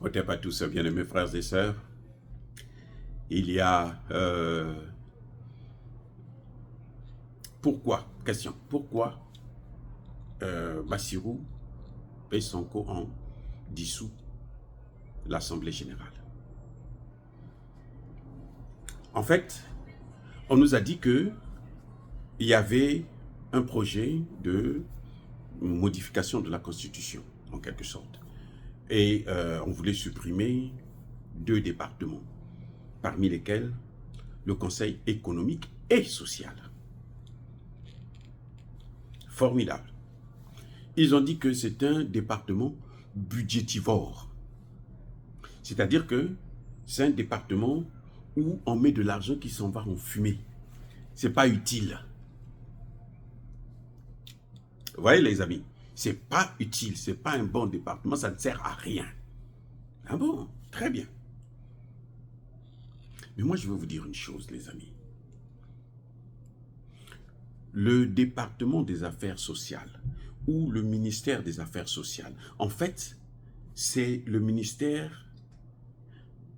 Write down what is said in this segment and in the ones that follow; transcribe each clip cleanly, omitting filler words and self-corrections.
Au revoir à tous, bien-aimés frères et sœurs. Il y a... pourquoi Bassirou et Sonko ont dissous l'Assemblée générale? En fait, on nous a dit qu'il y avait un projet de modification de la Constitution, en quelque sorte. Et on voulait supprimer 2 départements, parmi lesquels le Conseil économique et social. Formidable. Ils ont dit que c'est un département budgétivore. C'est-à-dire que c'est un département où on met de l'argent qui s'en va en fumée. C'est pas utile. Vous voyez les amis, c'est pas utile, c'est pas un bon département, ça ne sert à rien. Ah bon? Très bien. Mais moi je veux vous dire une chose les amis. Le département des affaires sociales ou le ministère des affaires sociales, en fait, c'est le ministère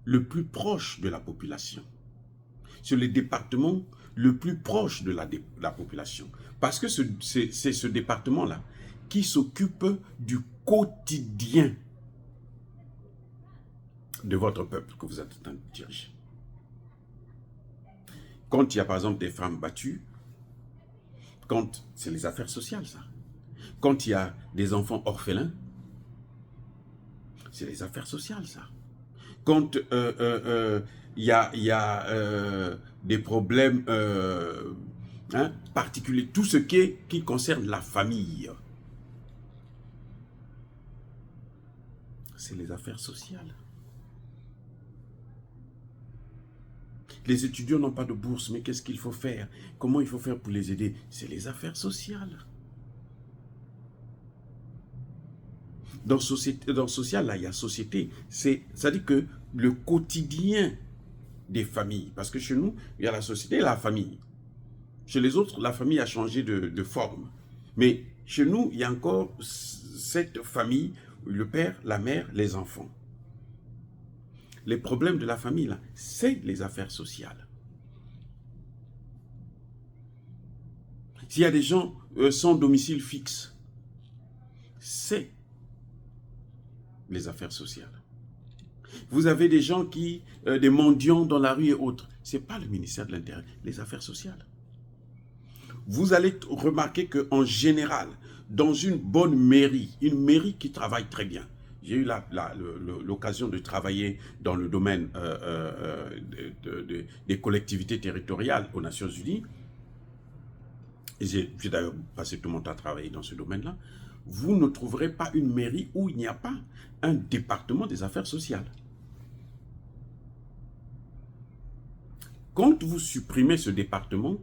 le plus proche de la population. C'est le département le plus proche de la population. Parce que c'est ce département-là qui s'occupe du quotidien de votre peuple que vous êtes en train de diriger. Quand il y a par exemple des femmes battues, quand c'est les affaires sociales ça. Quand il y a des enfants orphelins, c'est les affaires sociales ça. Quand il y a des problèmes particuliers, tout ce qui concerne la famille, c'est les affaires sociales. Les étudiants n'ont pas de bourse, mais qu'est-ce qu'il faut faire? Comment il faut faire pour les aider? C'est les affaires sociales. Dans social, là, il y a société. C'est-à-dire que le quotidien des familles, parce que chez nous, il y a la société et la famille. Chez les autres, la famille a changé de forme. Mais chez nous, il y a encore cette famille, le père, la mère, les enfants. Les problèmes de la famille, là, c'est les affaires sociales. S'il y a des gens sans domicile fixe, c'est les affaires sociales. Vous avez des gens des mendiants dans la rue et autres. Ce n'est pas le ministère de l'Intérieur, les affaires sociales. Vous allez remarquer qu'en général, dans une bonne mairie, une mairie qui travaille très bien, j'ai eu l'occasion de travailler dans le domaine des collectivités territoriales aux Nations Unies, et j'ai d'ailleurs passé tout mon temps à travailler dans ce domaine-là. Vous ne trouverez pas une mairie où il n'y a pas un département des affaires sociales. Quand vous supprimez ce département,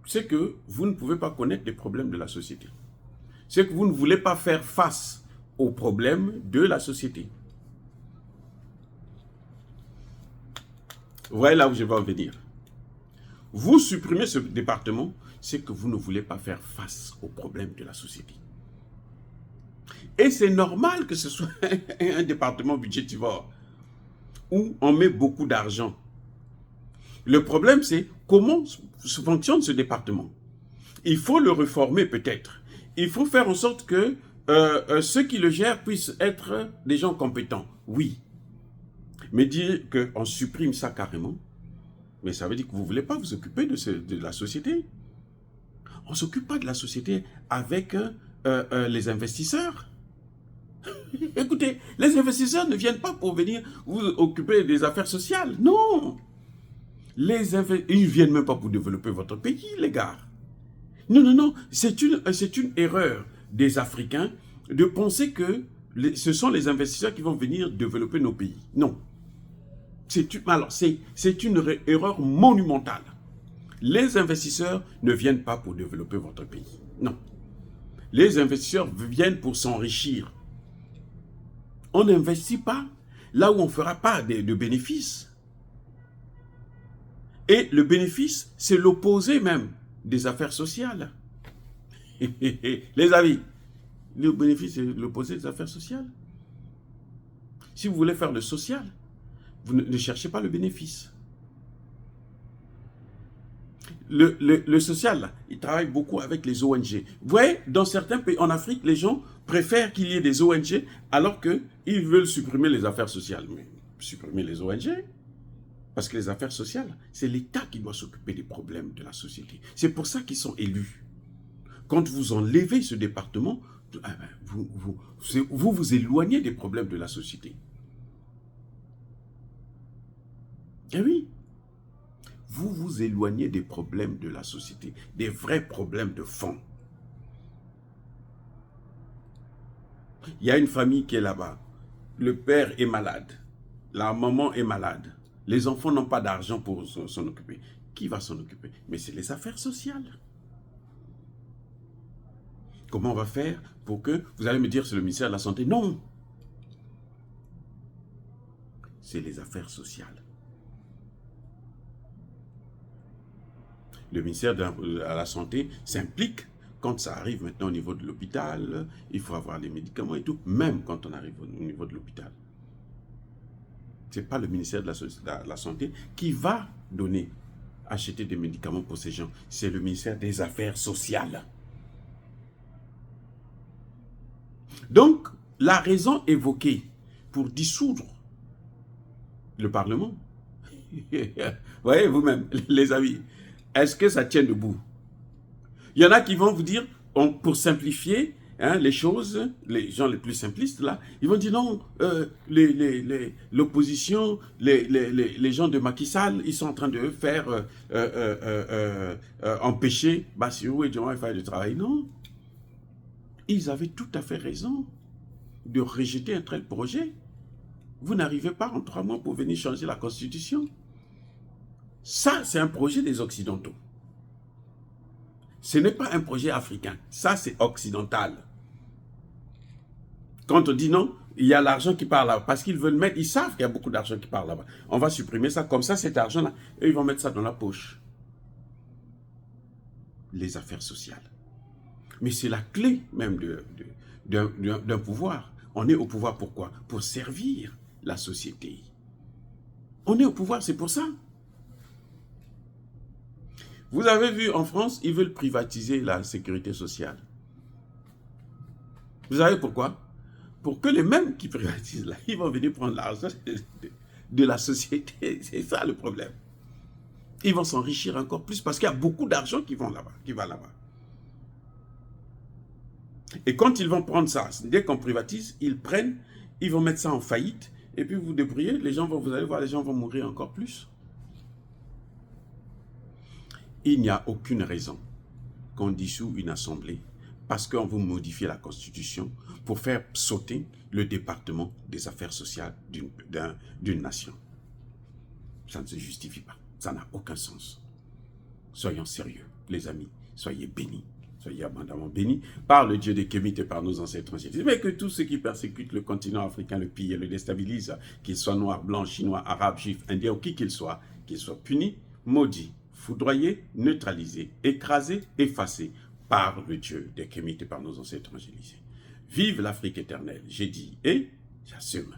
c'est que vous ne pouvez pas connaître les problèmes de la société. C'est que vous ne voulez pas faire face aux problèmes de la société. Vous voyez là où je vais en venir. Vous supprimez ce département, c'est que vous ne voulez pas faire face aux problèmes de la société. Et c'est normal que ce soit un département budgétivore où on met beaucoup d'argent. Le problème, c'est comment fonctionne ce département. Il faut le réformer peut-être. Il faut faire en sorte que ceux qui le gèrent puissent être des gens compétents. Oui. Mais dire qu'on supprime ça carrément, mais ça veut dire que vous ne voulez pas vous occuper de la société. On ne s'occupe pas de la société avec les investisseurs. Écoutez, les investisseurs ne viennent pas pour venir vous occuper des affaires sociales. Non. Ils ne viennent même pas pour développer votre pays, les gars. Non, non, non. C'est une erreur des Africains de penser que ce sont les investisseurs qui vont venir développer nos pays. Non. C'est une erreur monumentale. Les investisseurs ne viennent pas pour développer votre pays. Non. Les investisseurs viennent pour s'enrichir. On n'investit pas là où on ne fera pas de bénéfices. Et le bénéfice, c'est l'opposé même des affaires sociales. Les amis, le bénéfice, c'est l'opposé des affaires sociales. Si vous voulez faire le social, vous ne cherchez pas le bénéfice. Le social, là, il travaille beaucoup avec les ONG. Vous voyez, dans certains pays en Afrique, les gens préfèrent qu'il y ait des ONG alors qu'ils veulent supprimer les affaires sociales. Mais supprimer les ONG, parce que les affaires sociales, c'est l'État qui doit s'occuper des problèmes de la société. C'est pour ça qu'ils sont élus. Quand vous enlevez ce département, vous éloignez des problèmes de la société. Eh oui. Vous vous éloignez des problèmes de la société, des vrais problèmes de fond. Il y a une famille qui est là-bas. Le père est malade. La maman est malade. Les enfants n'ont pas d'argent pour s'en occuper. Qui va s'en occuper? Mais c'est les affaires sociales. Comment on va faire pour que... Vous allez me dire, c'est le ministère de la Santé. Non. C'est les affaires sociales. Le ministère de la Santé s'implique quand ça arrive maintenant au niveau de l'hôpital, il faut avoir les médicaments et tout, même quand on arrive au niveau de l'hôpital. Ce n'est pas le ministère de la Santé qui va acheter des médicaments pour ces gens. C'est le ministère des Affaires sociales. Donc, la raison évoquée pour dissoudre le Parlement, voyez vous-même, les amis, est-ce que ça tient debout? Il y en a qui vont vous dire, pour simplifier les choses, les gens les plus simplistes là, ils vont dire non, l'opposition, les gens de Macky Sall, ils sont en train de faire empêcher Bassirou et Diomaye Faye de travailler. Non, ils avaient tout à fait raison de rejeter un tel projet. Vous n'arrivez pas en 3 mois pour venir changer la Constitution. Ça, c'est un projet des Occidentaux. Ce n'est pas un projet africain. Ça, c'est occidental. Quand on dit non, il y a l'argent qui part là-bas. Parce qu'ils veulent mettre, ils savent qu'il y a beaucoup d'argent qui part là-bas. On va supprimer ça. Comme ça, cet argent-là, eux, ils vont mettre ça dans la poche. Les affaires sociales. Mais c'est la clé même d'un pouvoir. On est au pouvoir pourquoi? Pour servir la société. On est au pouvoir, c'est pour ça. Vous avez vu, en France, ils veulent privatiser la sécurité sociale. Vous savez pourquoi? Pour que les mêmes qui privatisent là, ils vont venir prendre l'argent de la société. C'est ça le problème. Ils vont s'enrichir encore plus parce qu'il y a beaucoup d'argent qui va là-bas. Et quand ils vont prendre ça, dès qu'on privatise, ils vont mettre ça en faillite. Et puis vous débrouillez, vous allez voir, les gens vont mourir encore plus. Il n'y a aucune raison qu'on dissout une assemblée parce qu'on veut modifier la Constitution pour faire sauter le département des affaires sociales d'une nation. Ça ne se justifie pas. Ça n'a aucun sens. Soyons sérieux, les amis. Soyez bénis. Soyez abondamment bénis par le Dieu des Kémites et par nos ancêtres anciens. Mais que tous ceux qui persécutent le continent africain, le pillent et le déstabilisent, qu'ils soient noirs, blancs, chinois, arabes, juifs, indiens ou qui qu'ils soient punis, maudits, foudroyés, neutralisés, écrasés, effacés par le Dieu des Kémites et par nos ancêtres évangélisés. Vive l'Afrique éternelle, j'ai dit et j'assume.